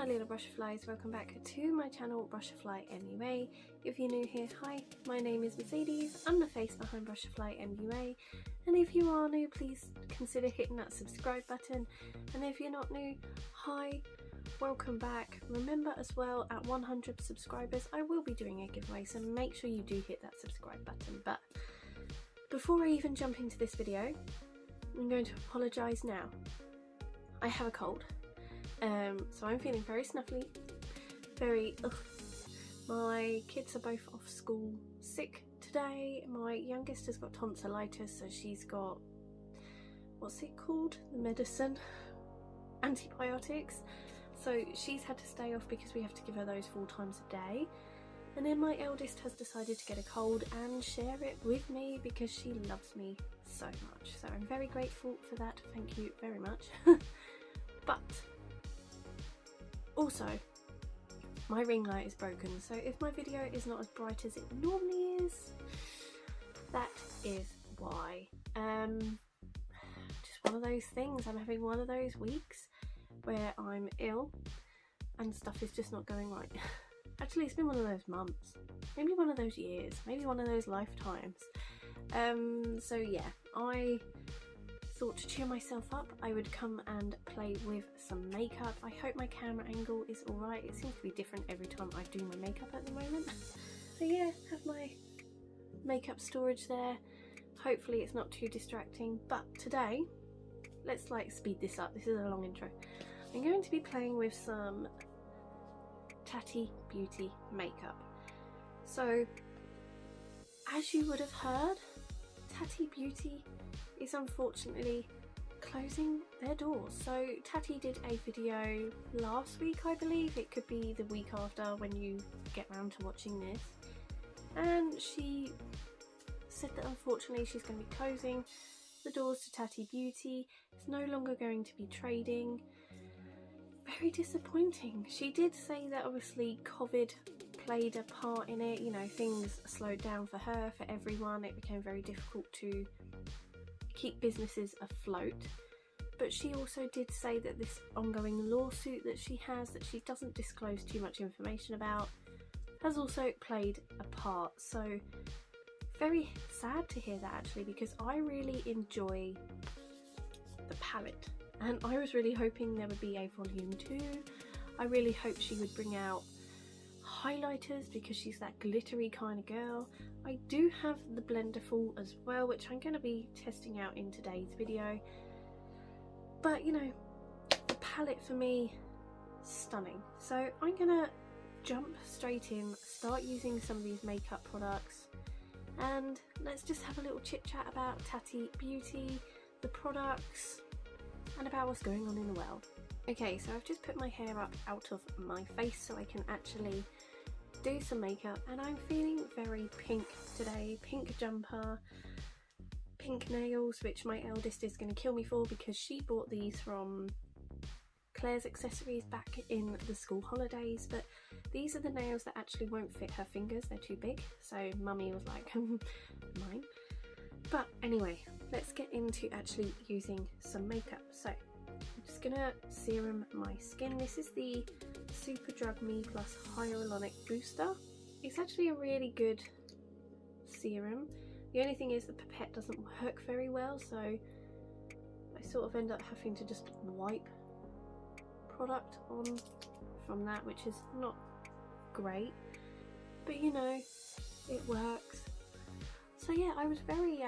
my little butterflies, welcome back to my channel Butterfly MUA. If you're new here, hi, my name is Mercedes, I'm the face behind Butterfly MUA, and if you are new, please consider hitting that subscribe button, and if you're not new, hi, welcome back. Remember as well, at 100 subscribers I will be doing a giveaway, so make sure you do hit that subscribe button. But before I even jump into this video, I'm going to apologise now. I have a cold. So I'm feeling very snuffly, very My kids are both off school sick today. My youngest has got tonsillitis, so she's got, what's it called? The medicine? Antibiotics. So she's had to stay off because we have to give her those 4 times a day. And then my eldest has decided to get a cold and share it with me because she loves me so much. So I'm very grateful for that. Thank you very much. But also, my ring light is broken, so if my video is not as bright as it normally is, that is why. Just one of those things. I'm having one of those weeks where I'm ill and stuff is just not going right. Actually, it's been one of those months, maybe one of those years, maybe one of those lifetimes. So yeah, I thought to cheer myself up I would come and play with some makeup. I hope my camera angle is alright. It seems to be different every time I do my makeup at the moment. So yeah, have my makeup storage there. Hopefully it's not too distracting, but today let's like speed this up. This is a long intro. I'm going to be playing with some Tati Beauty makeup. So as you would have heard, Tati Beauty is unfortunately closing their doors. So Tati did a video last week, I believe. It could be the week after when you get round to watching this, and she said that unfortunately she's going to be closing the doors to Tati Beauty. It's no longer going to be trading. Very disappointing. She did say that obviously COVID played a part in it, you know, things slowed down for her, for everyone. It became very difficult to keep businesses afloat, but she also did say that this ongoing lawsuit that she has, that she doesn't disclose too much information about, has also played a part. So very sad to hear that, actually, because I really enjoy the palette and I was really hoping there would be a volume 2. I really hope she would bring out highlighters because she's that glittery kind of girl. I do have the Blendiful as well, which I'm going to be testing out in today's video, but you know, the palette for me, stunning. So I'm gonna jump straight in, start using some of these makeup products, and let's just have a little chit chat about Tati Beauty, the products, and about what's going on in the world. Okay, so I've just put my hair up out of my face so I can actually do some makeup, and I'm feeling very pink today. Pink jumper, pink nails, which my eldest is going to kill me for because she bought these from Claire's Accessories back in the school holidays, but these are the nails that actually won't fit her fingers, they're too big, so mummy was like mine. But anyway, let's get into actually using some makeup. So I'm just gonna serum my skin. This is the Super Drug Me Plus Hyaluronic Booster. It's actually a really good serum. The only thing is the pipette doesn't work very well, so I sort of end up having to just wipe product on from that, which is not great, but you know, it works. So yeah, I was very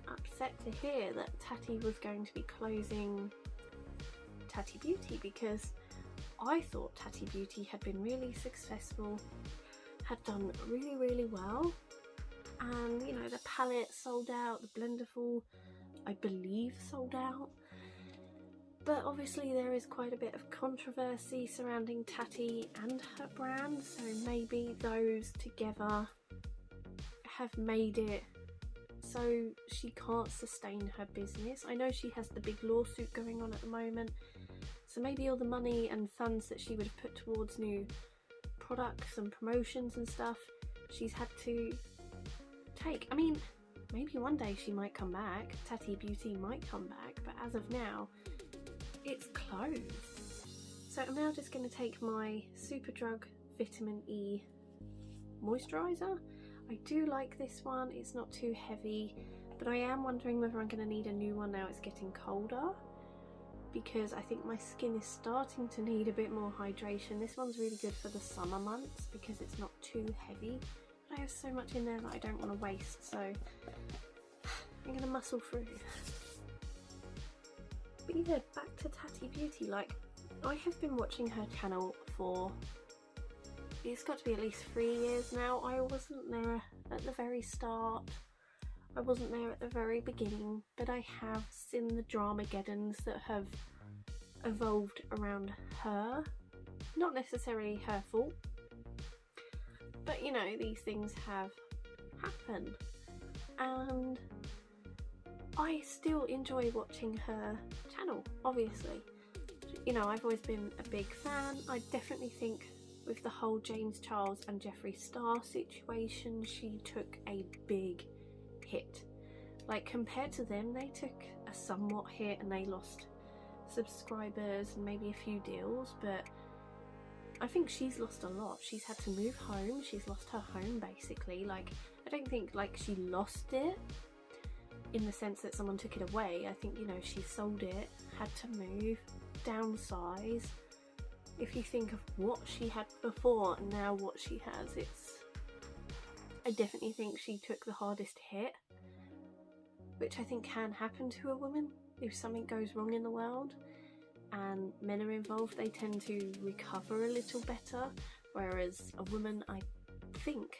upset to hear that Tati was going to be closing Tati Beauty because I thought Tati Beauty had been really successful, had done really well, and you know, the palette sold out, the Blendiful I believe sold out, but obviously there is quite a bit of controversy surrounding Tati and her brand, so maybe those together have made it so she can't sustain her business. I know she has the big lawsuit going on at the moment, so maybe all the money and funds that she would have put towards new products and promotions and stuff, she's had to take. I mean, maybe one day she might come back, Tati Beauty might come back, but as of now, it's closed. So So I'm now just going to take my Superdrug Vitamin E moisturiser. I do like this one, it's not too heavy, but I am wondering whether I'm going to need a new one now it's getting colder, because I think my skin is starting to need a bit more hydration. This one's really good for the summer months because it's not too heavy, but I have so much in there that I don't want to waste, so I'm going to muscle through. But yeah, back to Tati Beauty. Like, I have been watching her channel for, it's got to be at least 3 years now. I wasn't there at the very start, I wasn't there at the very beginning, but I have seen the dramageddons that have evolved around her. Not necessarily her fault, but you know, these things have happened, and I still enjoy watching her channel, obviously. You know, I've always been a big fan. I definitely think with the whole James Charles and Jeffree Star situation, she took a big hit. Like, compared to them, they took a somewhat hit and they lost subscribers and maybe a few deals, but I think she's lost a lot. She's had to move home, she's lost her home basically. Like, I don't think like she lost it in the sense that someone took it away. I think, you know, she sold it, had to move, downsize. If you think of what she had before and now what she has, I definitely think she took the hardest hit, which I think can happen to a woman if something goes wrong in the world and men are involved. They tend to recover a little better, whereas a woman, I think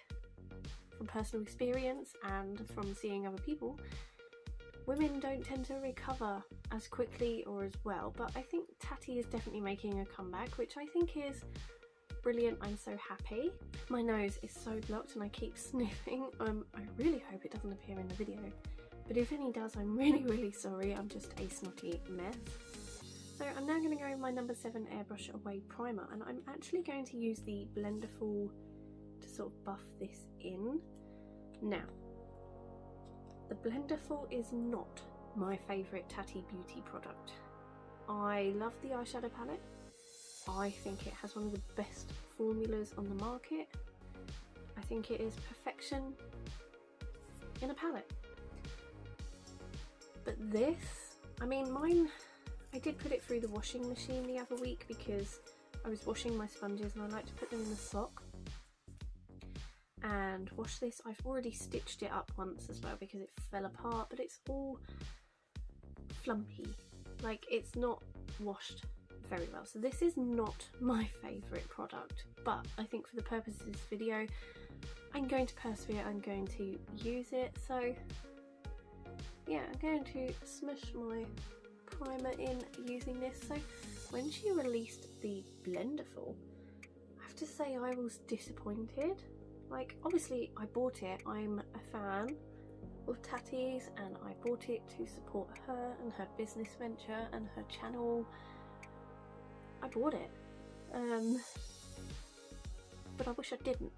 from personal experience and from seeing other people, women don't tend to recover as quickly or as well. But I think Tati is definitely making a comeback, which I think is brilliant. I'm so happy. My nose is so blocked and I keep sniffing. I really hope it doesn't appear in the video, but if any does, I'm really sorry. I'm just a snotty mess. So I'm now going to go with my number 7 Airbrush Away Primer, and I'm actually going to use the Blendiful to sort of buff this in. Now, the Blendiful is not my favourite Tati Beauty product. I love the eyeshadow palette. I think it has one of the best formulas on the market. I think it is perfection in a palette. But this, I mean, mine, I did put it through the washing machine the other week because I was washing my sponges and I like to put them in the sock and wash this. I've already stitched it up once as well because it fell apart, but it's all flumpy. Like, it's not washed very well. So this is not my favourite product, but I think for the purposes of this video, I'm going to persevere, I'm going to use it. So yeah, I'm going to smush my primer in using this. So when she released the Blendiful, I have to say I was disappointed. Like, obviously I bought it, I'm a fan of Tati's and I bought it to support her and her business venture and her channel. I bought it, but I wish I didn't.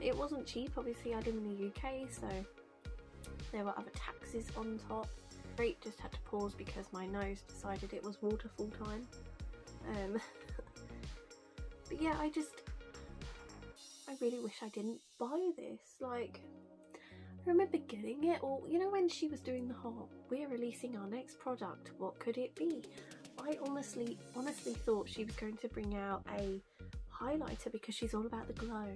It wasn't cheap. Obviously I live in the UK, so there were other taxes on top. Great, just had to pause because my nose decided it was waterfall time. But yeah, I really wish I didn't buy this. Like, I remember getting it, or you know, when she was doing the whole, we're releasing our next product, what could it be? I honestly thought she was going to bring out a highlighter because she's all about the glow,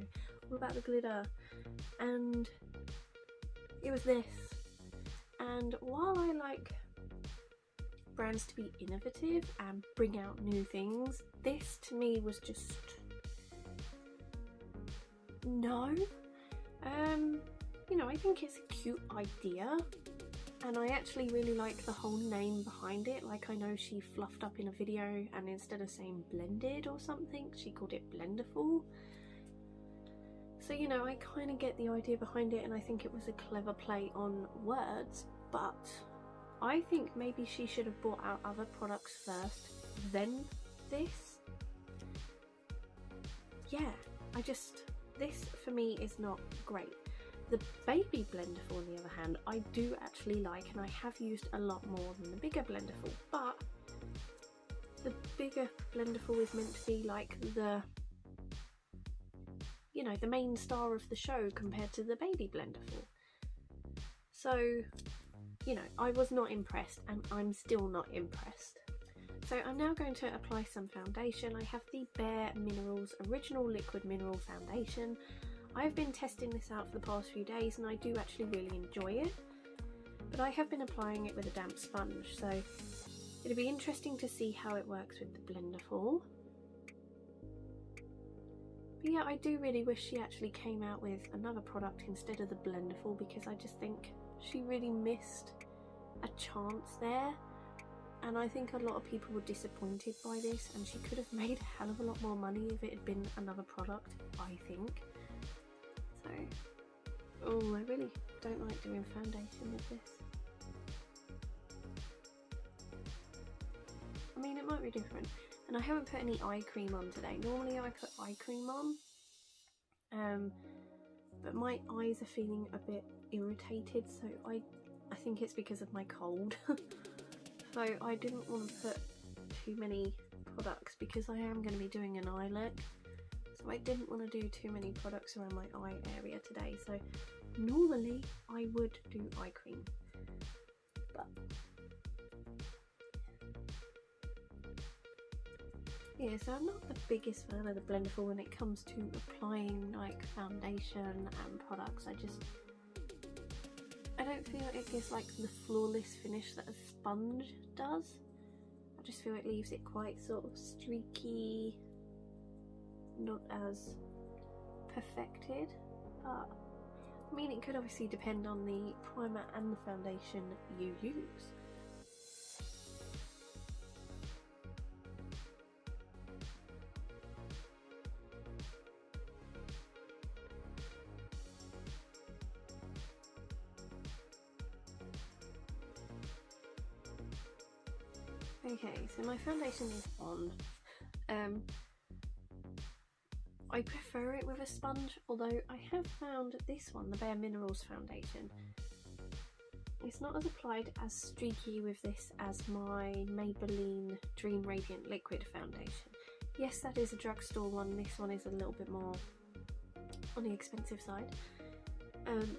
all about the glitter, and it was this. And while I like brands to be innovative and bring out new things, this to me was just no. You know, I think it's a cute idea and I actually really like the whole name behind it. Like, I know she fluffed up in a video and instead of saying blended or something, she called it Blendiful. So, you know, I kind of get the idea behind it and I think it was a clever play on words, but I think maybe she should have brought out other products first, then this. Yeah, this for me is not great. The baby Blendiful, on the other hand, I do actually like and I have used a lot more than the bigger Blendiful, but the bigger Blendiful is meant to be like the, you know, the main star of the show compared to the baby Blendiful. So, you know, I was not impressed, and I'm still not impressed. So I'm now going to apply some foundation. I have the Bare Minerals Original Liquid Mineral Foundation. I've been testing this out for the past few days and I do actually really enjoy it. But I have been applying it with a damp sponge, so it'll be interesting to see how it works with the Blendiful. But yeah, I do really wish she actually came out with another product instead of the Blendiful, because I just think she really missed a chance there, and I think a lot of people were disappointed by this, and she could have made a hell of a lot more money if it had been another product, I think. So, oh, I really don't like doing foundation with this. I mean, it might be different, and I haven't put any eye cream on today. Normally I put eye cream on, but my eyes are feeling a bit irritated, so I think it's because of my cold. So I didn't want to put too many products because I am going to be doing an eye look, so I didn't want to do too many products around my eye area today. So normally I would do eye cream, but yeah, so I'm not the biggest fan of the Blendiful when it comes to applying like foundation and products. I don't feel it gives like the flawless finish that a sponge does. I just feel it leaves it quite sort of streaky, not as perfected. But I mean, it could obviously depend on the primer and the foundation you use. Okay, so my foundation is on. I prefer it with a sponge, although I have found this one, the Bare Minerals foundation, it's not as applied as streaky with this as my Maybelline Dream Radiant Liquid foundation. Yes, that is a drugstore one, this one is a little bit more on the expensive side.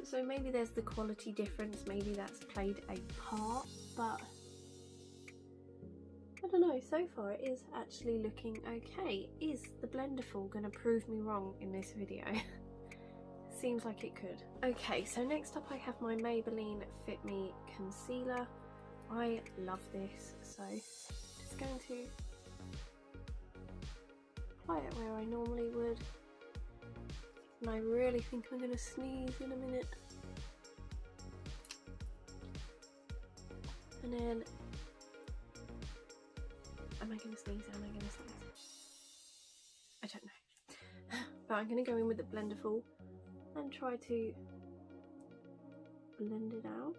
So maybe there's the quality difference, maybe that's played a part, but I don't know, so far it is actually looking okay. Is the Blendiful going to prove me wrong in this video? Seems like it could. Okay, so next up I have my Maybelline Fit Me Concealer. I love this, so just going to apply it where I normally would. And I really think I'm going to sneeze in a minute. And then, am I going to sneeze? Am I going to sneeze? I don't know. But I'm going to go in with the Blendiful and try to blend it out.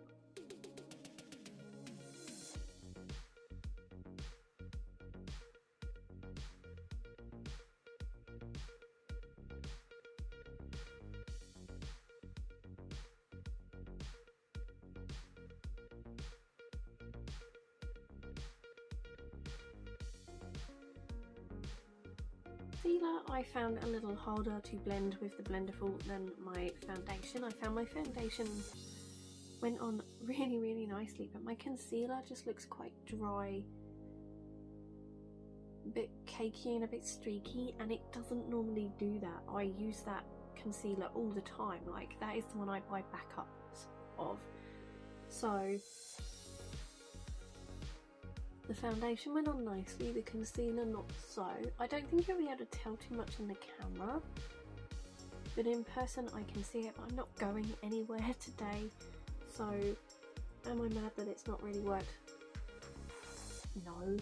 Concealer I found a little harder to blend with the Blendiful than my foundation. I found my foundation went on really nicely, but my concealer just looks quite dry, a bit cakey and a bit streaky, and it doesn't normally do that. I use that concealer all the time, like that is the one I buy backups of. So the foundation went on nicely, the concealer not so. I don't think you'll be able to tell too much in the camera, but in person I can see it, but I'm not going anywhere today, so am I mad that it's not really worked? No.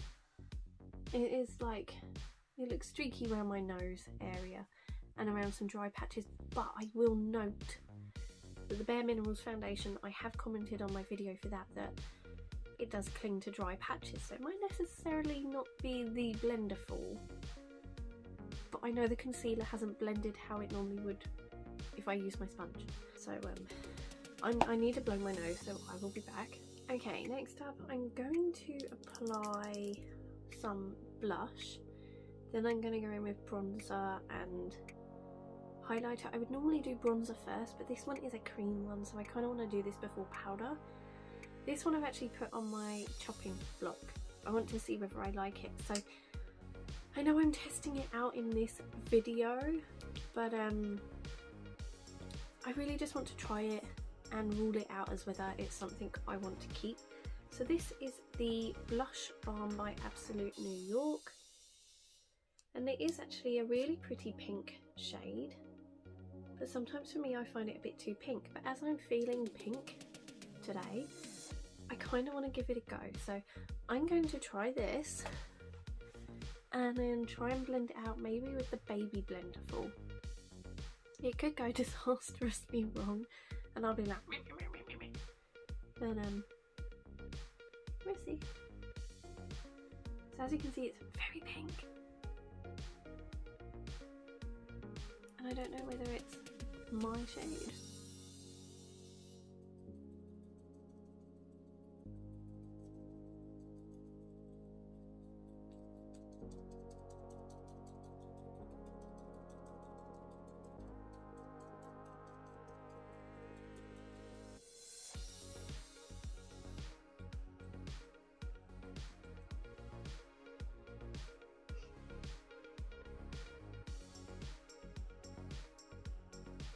It is like, it looks streaky around my nose area and around some dry patches, but I will note that the Bare Minerals foundation, I have commented on my video for that it does cling to dry patches, so it might necessarily not be the Blendiful, but I know the concealer hasn't blended how it normally would if I use my sponge. So I need to blow my nose, so I will be back. Okay, next up I'm going to apply some blush. Then I'm going to go in with bronzer and highlighter. I would normally do bronzer first, but this one is a cream one, so I kind of want to do this before powder. This one I've actually put on my chopping block. I want to see whether I like it. So I know I'm testing it out in this video, but I really just want to try it and rule it out as whether it's something I want to keep. So this is the Blush Balm by Absolute New York, and it is actually a really pretty pink shade, but sometimes for me I find it a bit too pink. But as I'm feeling pink today, I kind of want to give it a go. So I'm going to try this and then try and blend it out maybe with the baby Blendiful. It could go disastrously wrong and I'll be like meh, meh, meh, meh, meh. But we'll see. So as you can see, it's very pink, and I don't know whether it's my shade.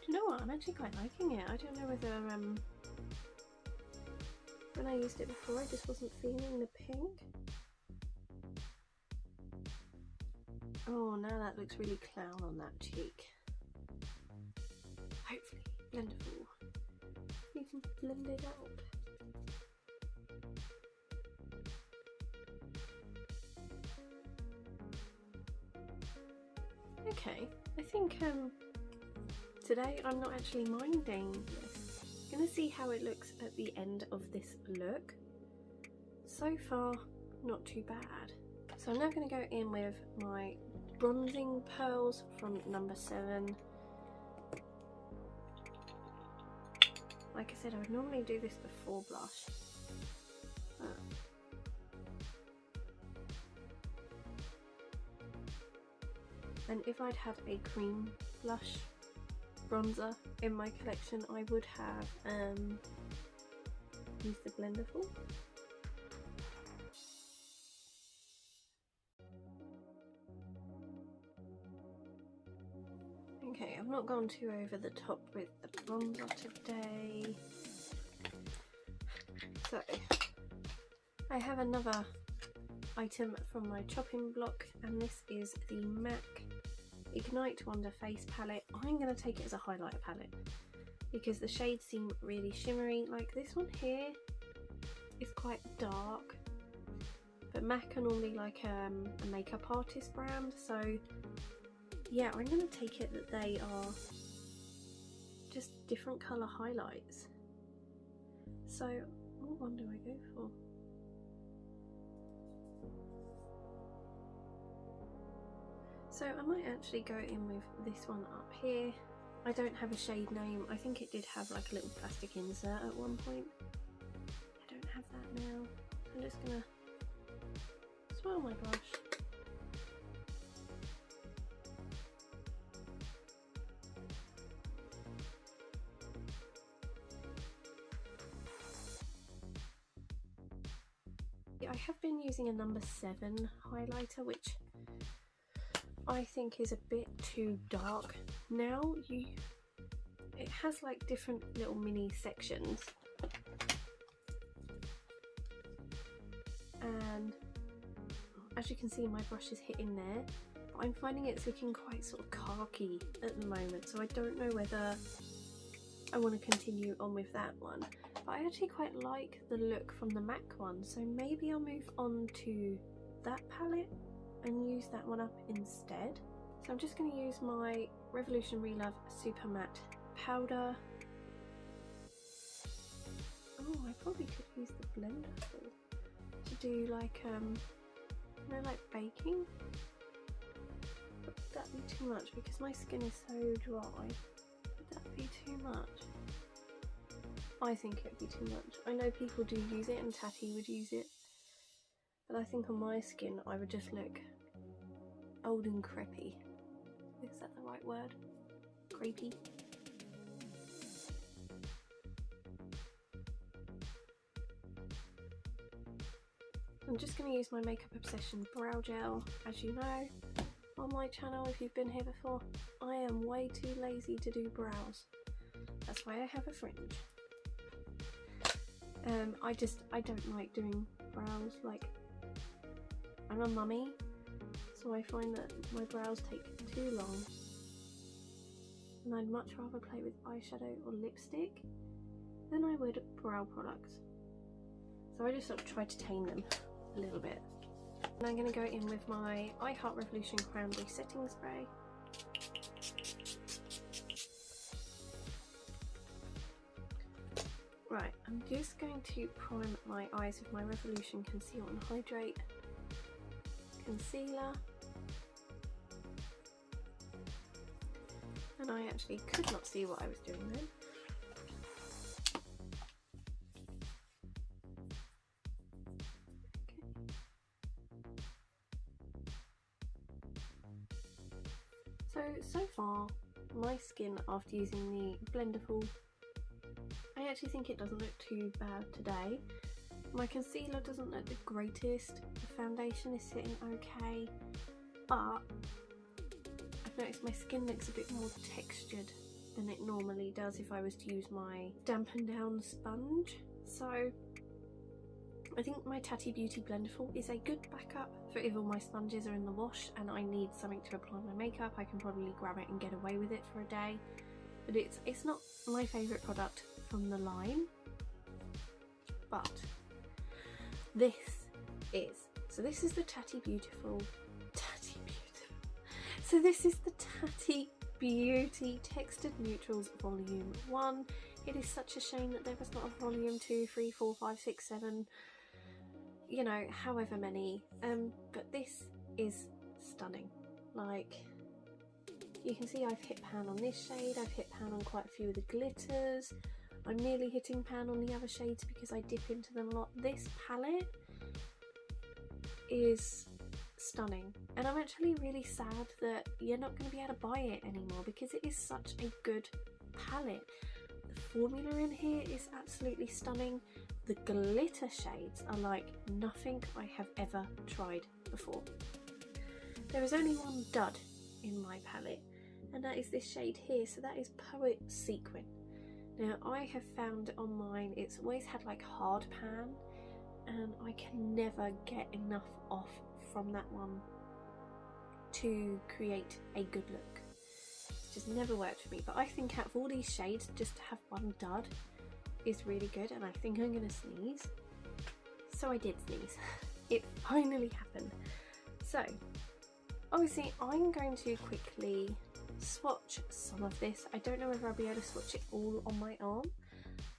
Do you know what? I'm actually quite liking it. I don't know whether when I used it before I just wasn't feeling the pink. Oh, now that looks really clown on that cheek. Hopefully, Blendiful, you can blend it out. Okay, I think today I'm not actually minding this. I'm gonna see how it looks at the end of this look. So far, not too bad. So I'm now gonna go in with my bronzing pearls from number 7. Like I said, I would normally do this before blush. And if I'd had a cream blush bronzer in my collection, I would have used the Blendiful. Okay, I've not gone too over the top with the bronzer today. So I have another item from my chopping block, and this is the MAC Ignite Wonder Face Palette. I'm going to take it as a highlighter palette because the shades seem really shimmery. Like this one here is quite dark, but MAC are normally like a makeup artist brand, so yeah, I'm going to take it that they are just different colour highlights. So what one do I go for? So I might actually go in with this one up here. I don't have a shade name. I think it did have like a little plastic insert at one point. I don't have that now. I'm just gonna swirl my brush. I have been using a number 7 highlighter, which I think is a bit too dark. Now it has like different little mini sections, and as you can see my brush is hitting there, but I'm finding it's looking quite sort of khaki at the moment, so I don't know whether I want to continue on with that one. But I actually quite like the look from the MAC one, so maybe I'll move on to that palette and use that one up instead. So I'm just going to use my Revolutionary Love Super Matte Powder. Oh, I probably could use the Blendiful to do like, you know, like baking. But would that be too much because my skin is so dry? Would that be too much? I think it would be too much. I know people do use it and Tati would use it, but I think on my skin I would just look old and creepy. Is that the right word? Creepy? I'm just going to use my Makeup Obsession brow gel. As you know, on my channel, if you've been here before, I am way too lazy to do brows. That's why I have a fringe. I don't like doing brows. Like, I'm a mummy, so I find that my brows take too long, and I'd much rather play with eyeshadow or lipstick than I would brow products. So I just sort of try to tame them a little bit. And I'm going to go in with my I Heart Revolution Cranberry Setting Spray. Right, I'm just going to prime my eyes with my Revolution Conceal and Hydrate Concealer. And I actually could not see what I was doing then. So far, my skin after using the Blendiful, I actually think it doesn't look too bad today. My concealer doesn't look the greatest, the foundation is sitting okay, but I've noticed my skin looks a bit more textured than it normally does if I was to use my dampen down sponge. So I think my Tati Beauty Blendiful is a good backup for if all my sponges are in the wash and I need something to apply my makeup. I can probably grab it and get away with it for a day. But it's not my favourite product from the line. But this is. So this is the Tati Beautiful. So this is the Tati Beauty Textured Neutrals Volume 1. It is such a shame that there was not a Volume 2, 3, 4, 5, 6, 7, you know, however many. But this is stunning. Like, you can see I've hit pan on this shade, I've hit pan on quite a few of the glitters. I'm nearly hitting pan on the other shades because I dip into them a lot. This palette is stunning, and I'm actually really sad that you're not going to be able to buy it anymore because it is such a good palette. The formula in here is absolutely stunning. The glitter shades are like nothing I have ever tried before. There is only one dud in my palette, and that is this shade here. So that is Poet Sequin. Now I have found on mine it's always had like hard pan, and I can never get enough off from that one to create a good look. It's just never worked for me, but I think out of all these shades, just to have one dud is really good, and I think I'm gonna sneeze. So I did sneeze. It finally happened. So obviously I'm going to quickly swatch some of this. I don't know whether I'll be able to swatch it all on my arm.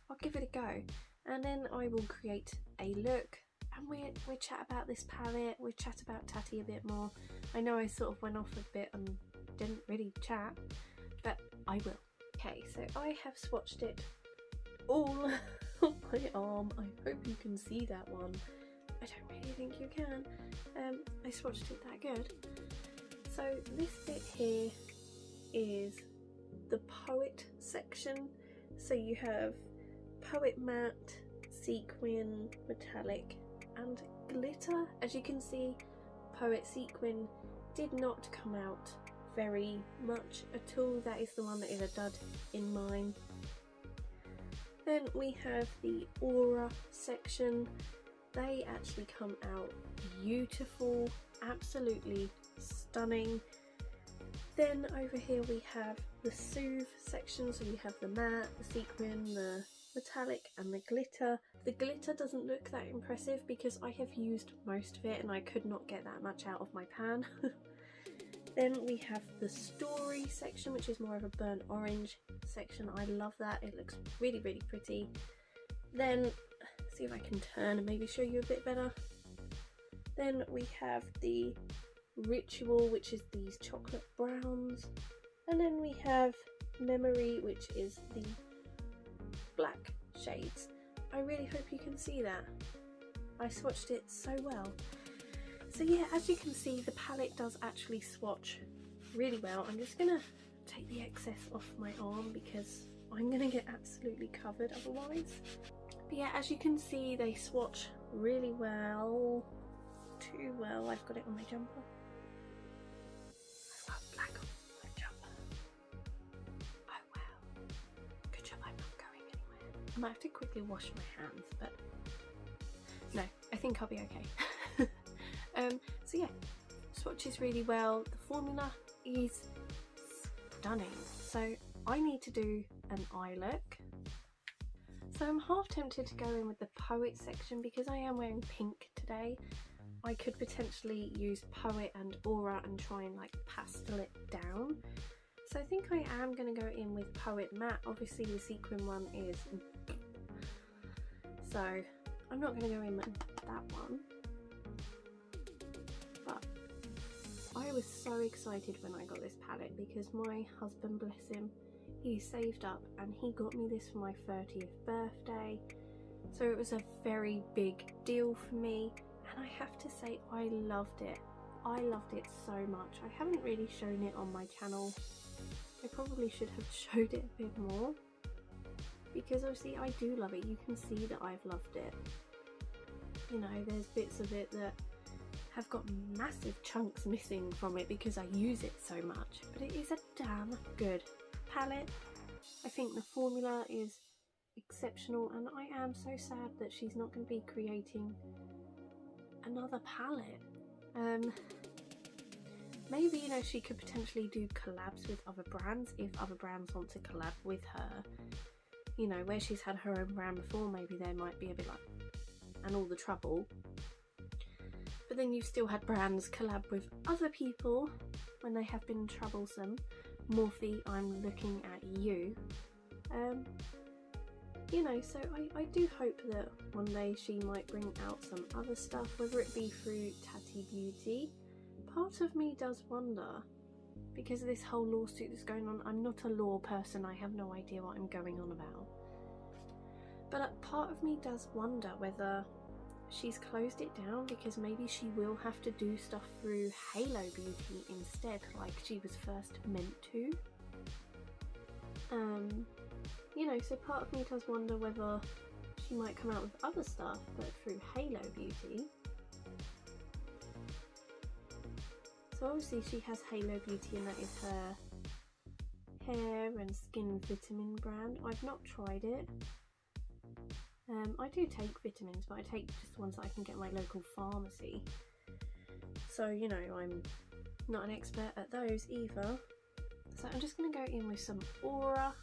I'll give it a go, and then I will create a look, and we'll chat about this palette, we'll chat about Tati a bit more. I know I sort of went off a bit and didn't really chat, but I will. Okay, so I have swatched it all on my arm. I hope you can see that one. I don't really think you can. I swatched it that good. So this bit here is the Poet section. So you have Poet Matte, Sequin, Metallic and Glitter. As you can see, Poet Sequin did not come out very much at all. That is the one that is a dud in mine. Then we have the Aura section. They actually come out beautiful, absolutely stunning. Then over here we have the Soothe section, so we have the matte, the sequin, the metallic and the glitter. The glitter doesn't look that impressive because I have used most of it and I could not get that much out of my pan. Then we have the Story section, which is more of a burnt orange section. I love that, it looks really, really pretty. Then, see if I can turn and maybe show you a bit better. Then we have the Ritual, which is these chocolate browns. And then we have Memory, which is the black shades. I really hope you can see that. I swatched it so well. So yeah, as you can see, the palette does actually swatch really well. I'm just gonna take the excess off my arm because I'm gonna get absolutely covered otherwise. But yeah, as you can see, they swatch really well. Too well. I've got it on my jumper. I've got black on my jumper. Oh wow. Good job I'm not going anywhere. I might have to quickly wash my hands, but no, I think I'll be okay. So yeah, swatches really well. The formula is stunning. So I need to do an eye look. So I'm half tempted to go in with the Poet section because I am wearing pink today. I could potentially use Poet and Aura and try and like pastel it down. So I think I am going to go in with Poet Matte. Obviously the sequin one is... So I'm not going to go in with that one. But I was so excited when I got this palette because my husband, bless him, he saved up and he got me this for my 30th birthday. So it was a very big deal for me. And I have to say, I loved it. I loved it so much. I haven't really shown it on my channel. I probably should have showed it a bit more. Because obviously I do love it. You can see that I've loved it. You know, there's bits of it that have got massive chunks missing from it because I use it so much. But it is a damn good palette. I think the formula is exceptional. And I am so sad that she's not going to be creating another palette. Maybe, you know, she could potentially do collabs with other brands if other brands want to collab with her. You know, where she's had her own brand before, maybe there might be a bit like, and all the trouble. But then you've still had brands collab with other people when they have been troublesome. Morphe, I'm looking at you. You know, so I do hope that one day she might bring out some other stuff, whether it be through Tati Beauty. Part of me does wonder, because of this whole lawsuit that's going on. I'm not a law person, I have no idea what I'm going on about. But part of me does wonder whether she's closed it down because maybe she will have to do stuff through Halo Beauty instead, like she was first meant to. You know, so part of me does wonder whether she might come out with other stuff, but through Halo Beauty. So obviously she has Halo Beauty and that is her hair and skin vitamin brand. I've not tried it. I do take vitamins, but I take just the ones that I can get at my local pharmacy. So, you know, I'm not an expert at those either. So I'm just going to go in with some Aura.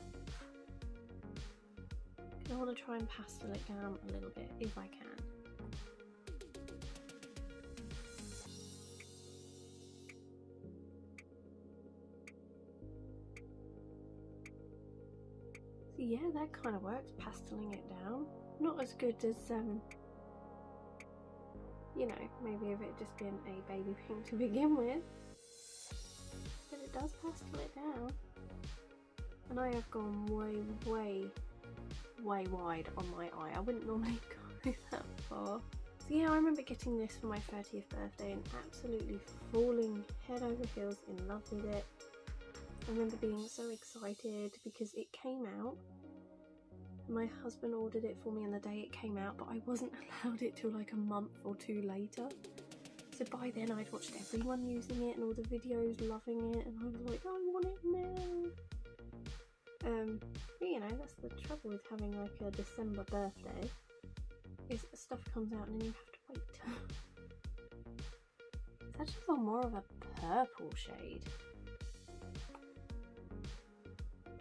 I want to try and pastel it down a little bit if I can. So yeah, that kind of works, pasteling it down. Not as good as, you know, maybe if it just been a baby pink to begin with. But it does pastel it down. And I have gone way wide on my eye. I wouldn't normally go that far. So yeah, I remember getting this for my 30th birthday and absolutely falling head over heels in love with it. I remember being so excited because it came out. My husband ordered it for me on the day it came out, but I wasn't allowed it till like a month or two later. So by then I'd watched everyone using it and all the videos loving it, and I was like, I want it now. But you know, that's the trouble with having like a December birthday, is stuff comes out and then you have to wait. It's actually got more of a purple shade.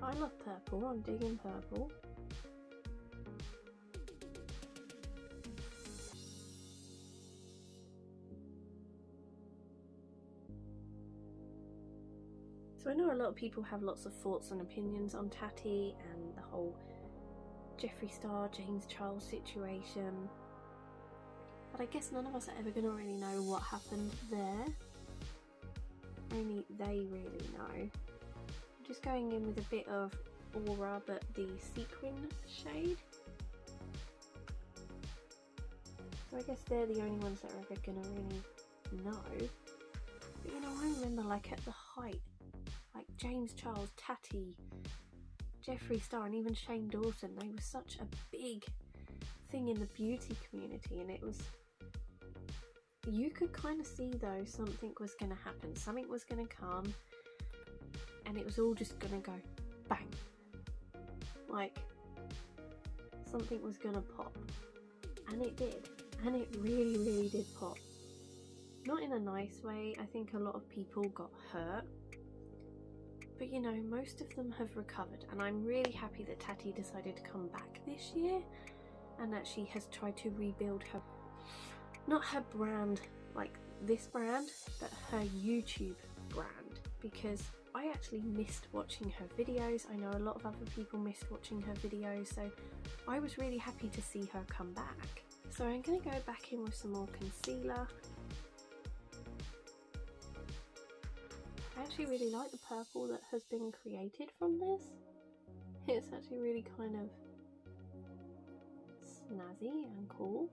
I love purple, I'm digging purple. So I know a lot of people have lots of thoughts and opinions on Tati and the whole Jeffree Star, James Charles situation. But I guess none of us are ever going to really know what happened there. Only they really know. I'm just going in with a bit of Aura, but the sequin shade. So I guess they're the only ones that are ever going to really no. But you know, I remember like at the height, like James Charles, Tati, Jeffree Star, and even Shane Dawson, they were such a big thing in the beauty community, and it was, you could kind of see though something was going to happen, something was going to come, and it was all just going to go bang, like something was going to pop, and it did, and it really did pop. Not in a nice way. I think a lot of people got hurt, but you know, most of them have recovered, and I'm really happy that Tati decided to come back this year and that she has tried to rebuild her, not her brand like this brand, but her YouTube brand, because I actually missed watching her videos. I know a lot of other people missed watching her videos, so I was really happy to see her come back. So I'm going to go back in with some more concealer. I actually really like the purple that has been created from this. It's actually really kind of snazzy and cool.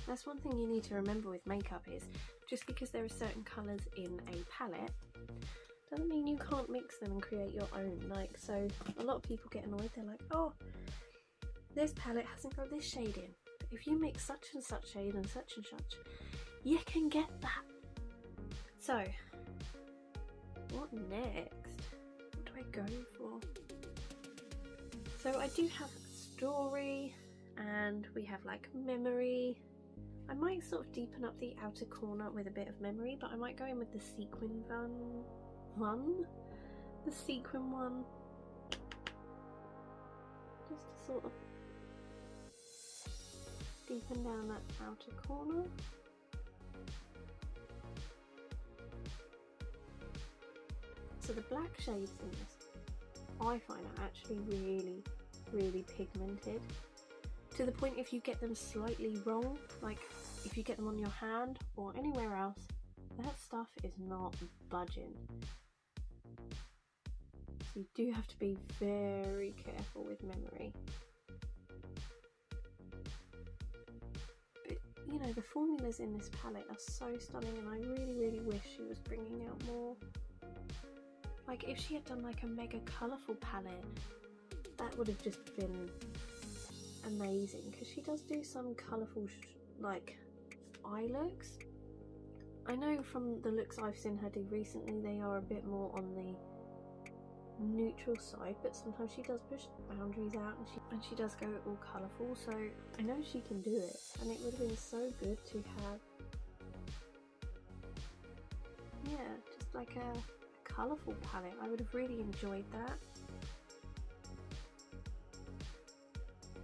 That's one thing you need to remember with makeup, is just because there are certain colours in a palette doesn't mean you can't mix them and create your own. Like, so a lot of people get annoyed, they're like, oh, this palette hasn't got this shade in, but if you mix such and such shade and such, you can get that. So what next? What do I go for? So I do have story, and we have like memory. I might sort of deepen up the outer corner with a bit of memory, but I might go in with the sequin one. The sequin one. Just to sort of deepen down that outer corner. So the black shades in this, I find are actually really pigmented, to the point if you get them slightly wrong, like if you get them on your hand or anywhere else, that stuff is not budging. So you do have to be very careful with memory. But you know, the formulas in this palette are so stunning, and I really wish she was bringing out more. Like if she had done like a mega colourful palette, that would have just been amazing, because she does do some colourful like eye looks. I know from the looks I've seen her do recently, they are a bit more on the neutral side, but sometimes she does push boundaries out, and she does go all colourful, so I know she can do it, and it would have been so good to have, yeah, just like a colourful palette. I would have really enjoyed that.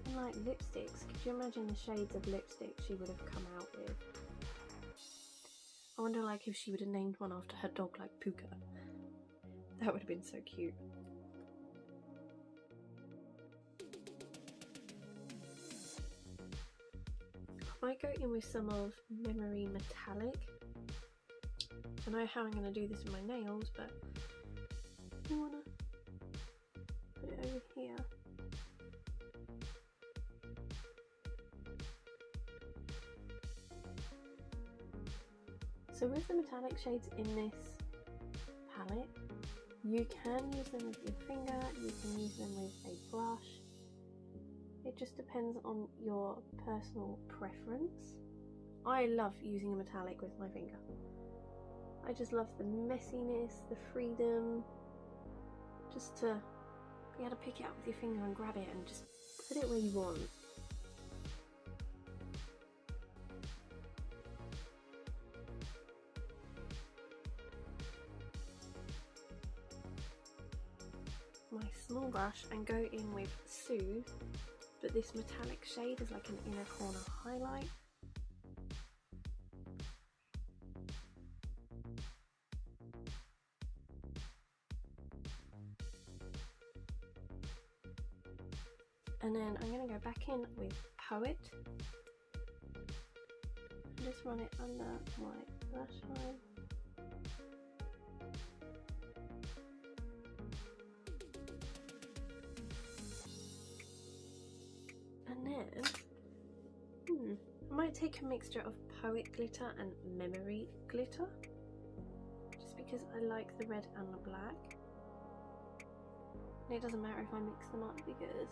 And like lipsticks, could you imagine the shades of lipstick she would have come out with? I wonder like if she would have named one after her dog, like Puka. That would have been so cute. I might go in with some of Memory Metallic. I don't know how I'm going to do this with my nails, but I want to put it over here. So with the metallic shades in this palette, you can use them with your finger, you can use them with a brush. It just depends on your personal preference. I love using a metallic with my finger. I just love the messiness, the freedom, just to be able to pick it up with your finger and grab it and just put it where you want. My small brush and go in with Soothe, but this metallic shade is like an inner corner highlight. And then I'm going to go back in with Poet and just run it under my lash line. And then, I might take a mixture of Poet glitter and Memory glitter, just because I like the red and the black. And it doesn't matter if I mix them up because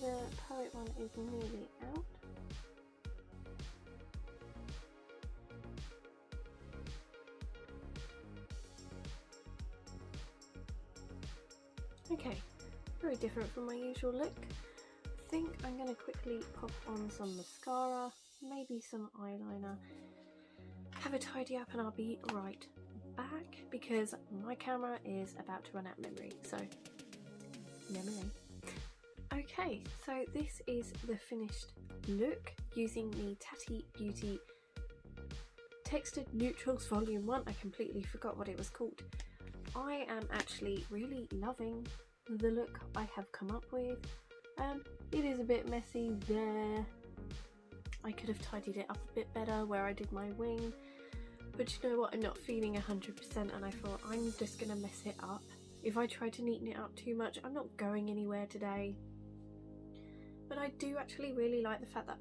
the Poet one is nearly out. Okay, very different from my usual look. I think I'm going to quickly pop on some mascara, maybe some eyeliner, have a tidy up, and I'll be right back because my camera is about to run out of memory, so memory. Okay, so this is the finished look using the Tati Beauty Textured Neutrals Volume 1. I completely forgot what it was called. I am actually really loving the look I have come up with. It is a bit messy there. I could have tidied it up a bit better where I did my wing, but you know what, I'm not feeling 100% and I thought I'm just gonna mess it up. If I try to neaten it up too much, I'm not going anywhere today. But I do actually really like the fact that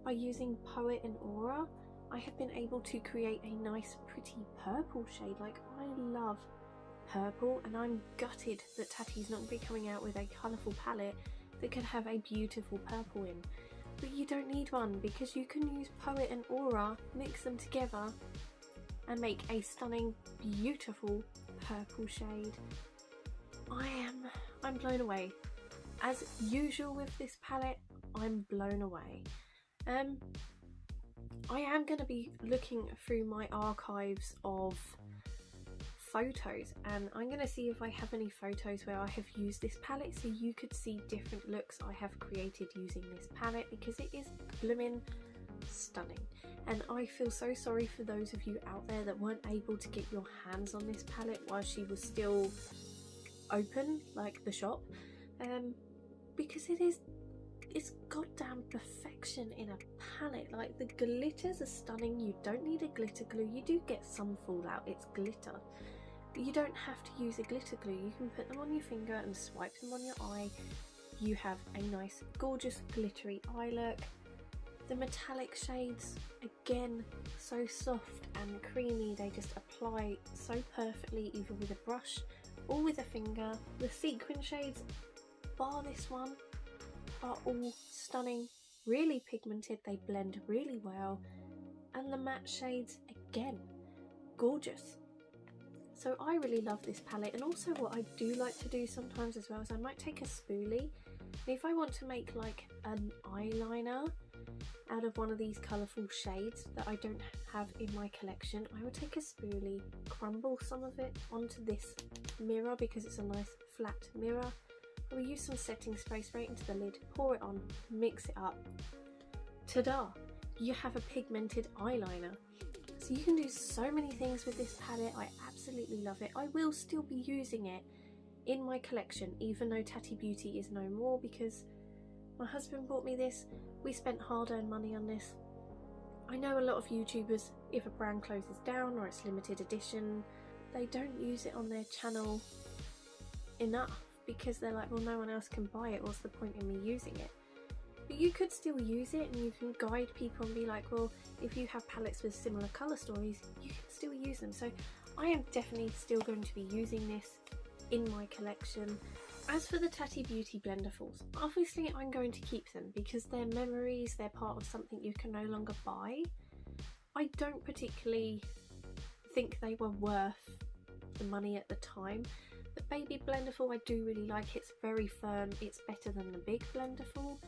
by using Poet and Aura, I have been able to create a nice pretty purple shade. Like, I love purple, and I'm gutted that Tati's not going to be coming out with a colourful palette that could have a beautiful purple in. But you don't need one because you can use Poet and Aura, mix them together and make a stunning, beautiful purple shade. I'm blown away. As usual with this palette, I'm blown away. I am going to be looking through my archives of photos, and I'm going to see if I have any photos where I have used this palette so you could see different looks I have created using this palette, because it is blooming stunning. And I feel so sorry for those of you out there that weren't able to get your hands on this palette while she was still open, like the shop, because it's goddamn perfection in a palette. Like, the glitters are stunning. You don't need a glitter glue. You do get some fallout, it's glitter, but you don't have to use a glitter glue. You can put them on your finger and swipe them on your eye. You have a nice gorgeous glittery eye look. The metallic shades, again, so soft and creamy. They just apply so perfectly either with a brush or with a finger. The sequin shades, bar this one, are all stunning, really pigmented. They blend really well, and the matte shades, again, gorgeous. So I really love this palette. And also what I do like to do sometimes as well is I might take a spoolie, and if I want to make like an eyeliner out of one of these colourful shades that I don't have in my collection, I would take a spoolie, crumble some of it onto this mirror because it's a nice flat mirror. I will use some setting spray straight into the lid, pour it on, mix it up. Ta-da! You have a pigmented eyeliner. So you can do so many things with this palette. I absolutely love it. I will still be using it in my collection even though Tati Beauty is no more, because my husband bought me this. We spent hard-earned money on this. I know a lot of YouTubers, if a brand closes down or it's limited edition, they don't use it on their channel enough because they're like, well, no one else can buy it, what's the point in me using it? But you could still use it, and you can guide people and be like, well, if you have palettes with similar colour stories, you can still use them. So I am definitely still going to be using this in my collection. As for the Tati Beauty Blendifuls, obviously I'm going to keep them because they're memories, they're part of something you can no longer buy. I don't particularly think they were worth the money at the time. The Baby Blendiful I do really like. It's very firm, it's better than the big Blendiful.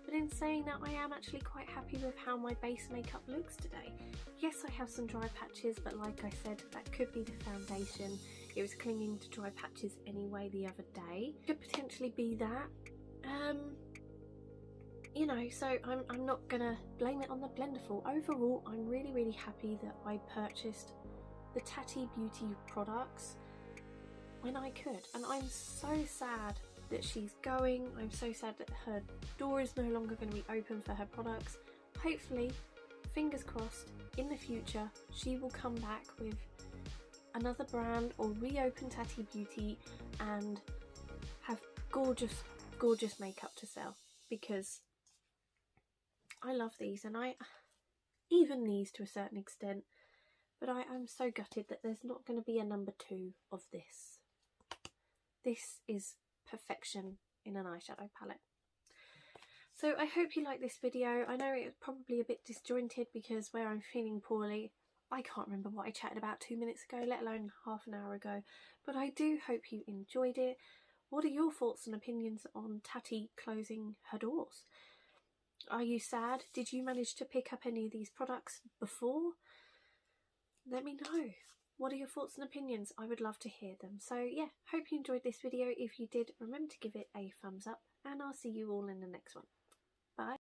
But in saying that, I am actually quite happy with how my base makeup looks today. Yes, I have some dry patches, but like I said, that could be the foundation. It was clinging to dry patches anyway the other day. Could potentially be that. You know, so I'm not gonna blame it on the Blendiful. Overall, I'm really happy that I purchased the Tati Beauty products when I could. And I'm so sad that she's going. I'm so sad that her door is no longer going to be open for her products. Hopefully, fingers crossed, in the future she will come back with another brand or reopen Tati Beauty and have gorgeous makeup to sell, because I love these, and even these to a certain extent, but I'm so gutted that there's not going to be a number 2 of this. This is perfection in an eyeshadow palette. So I hope you like this video. I know it's probably a bit disjointed because where I'm feeling poorly, I can't remember what I chatted about 2 minutes ago, let alone half an hour ago, but I do hope you enjoyed it. What are your thoughts and opinions on Tati closing her doors? Are you sad? Did you manage to pick up any of these products before? Let me know. What are your thoughts and opinions? I would love to hear them. So yeah, hope you enjoyed this video. If you did, remember to give it a thumbs up, and I'll see you all in the next one. Bye.